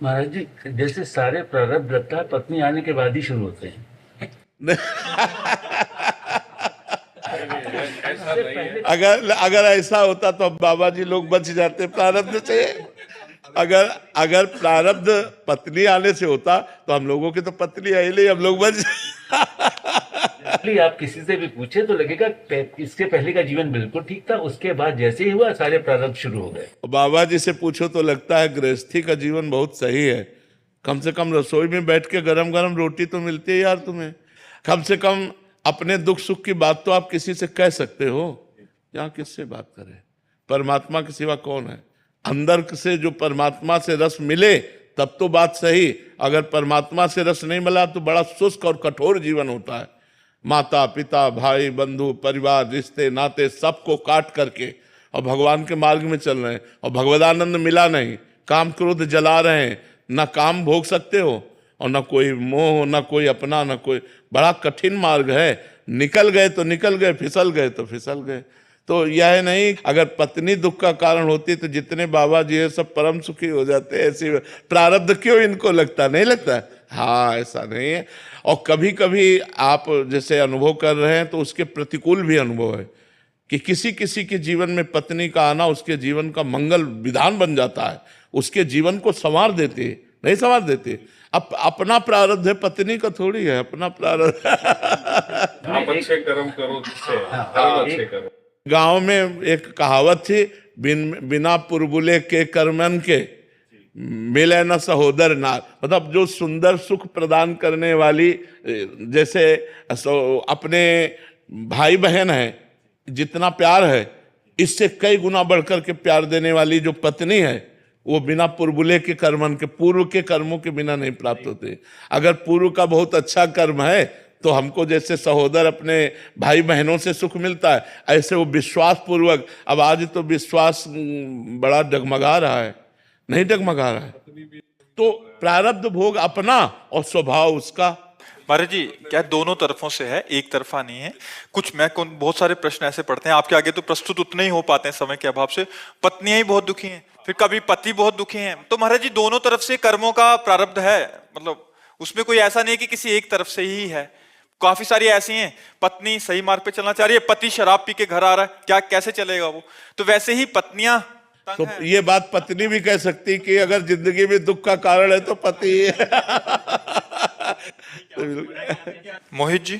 महाराज जी, जैसे सारे प्रारब्ध लगता है पत्नी आने के बाद ही शुरू होते हैं। ऐसा इससे नहीं है। पहले अगर अगर ऐसा होता तो अब बाबा जी लोग बच जाते प्रारब्ध से। अगर अगर प्रारब्ध पत्नी आने से होता तो हम लोगों की तो पत्नी आई नहीं, हम लोग बच। आप किसी से भी पूछे तो लगेगा इसके पहले का जीवन बिल्कुल ठीक था, उसके बाद जैसे ही हुआ सारे प्रारब्ध शुरू हो गए। बाबा जी से पूछो तो लगता है गृहस्थी का जीवन बहुत सही है। कम से कम रसोई में बैठ के गरम गरम रोटी तो मिलती है यार तुम्हें। कम से कम अपने दुख सुख की बात तो आप किसी से कह सकते हो। यहाँ किससे बात करें? परमात्मा के सिवा कौन है? अंदर से जो परमात्मा से रस मिले तब तो बात सही। अगर परमात्मा से रस नहीं मिला तो बड़ा शुष्क और कठोर जीवन होता है। माता पिता भाई बंधु परिवार रिश्ते नाते सबको काट करके और भगवान के मार्ग में चल रहे हैं और भगवदानंद मिला नहीं, काम क्रोध जला रहे हैं, ना काम भोग सकते हो और ना कोई मोह, ना कोई अपना, ना कोई। बड़ा कठिन मार्ग है। निकल गए तो निकल गए, फिसल गए तो फिसल गए। तो यह नहीं, अगर पत्नी दुख का कारण होती तो जितने बाबा जी है सब परम सुखी हो जाते। ऐसी प्रारब्ध क्यों इनको लगता? नहीं लगता? हाँ, ऐसा नहीं है। और कभी कभी आप जैसे अनुभव कर रहे हैं तो उसके प्रतिकूल भी अनुभव है कि किसी किसी के जीवन में पत्नी का आना उसके जीवन का मंगल विधान बन जाता है, उसके जीवन को संवार देते। नहीं संवार देते। अपना प्रारब्ध है, पत्नी का थोड़ी है अपना प्रारब्ध। आप अच्छे कर्म करो, जिससे कर्म अच्छे करो। गांव में एक कहावत थी, बिना पुरबुले के कर्मन के मिले न सहोदर नार। मतलब जो सुंदर सुख प्रदान करने वाली, जैसे अपने भाई बहन है जितना प्यार है, इससे कई गुना बढ़कर के प्यार देने वाली जो पत्नी है, वो बिना पुरबुले के कर्मन के, पूर्व के कर्मों के बिना नहीं प्राप्त होते। अगर पूर्व का बहुत अच्छा कर्म है तो हमको जैसे सहोदर अपने भाई बहनों से सुख मिलता है, ऐसे वो विश्वास पूर्वक। अब आज तो विश्वास बड़ा डगमगा रहा है, नहीं डगमगा रहा है। तो प्रारब्ध भोग अपना और स्वभाव उसका। महाराज जी, क्या दोनों तरफों से है, एक तरफा नहीं है? कुछ बहुत सारे प्रश्न ऐसे पढ़ते हैं आपके आगे तो प्रस्तुत उतने ही हो पाते हैं समय के अभाव से। पत्नियां ही बहुत दुखी हैं, फिर कभी पति बहुत दुखी हैं। तो महाराज जी, दोनों तरफ से कर्मों का प्रारब्ध है, मतलब उसमें कोई ऐसा नहीं है कि किसी एक तरफ से ही है। काफी सारी ऐसी हैं, पत्नी सही मार्ग पे चलना चाह रही है, पति शराब पी के घर आ रहा है, क्या कैसे चलेगा वो? तो वैसे ही पत्नियां तो ये बात पत्नी भी कह सकती कि अगर जिंदगी में दुख का कारण है तो पति है। मोहित जी।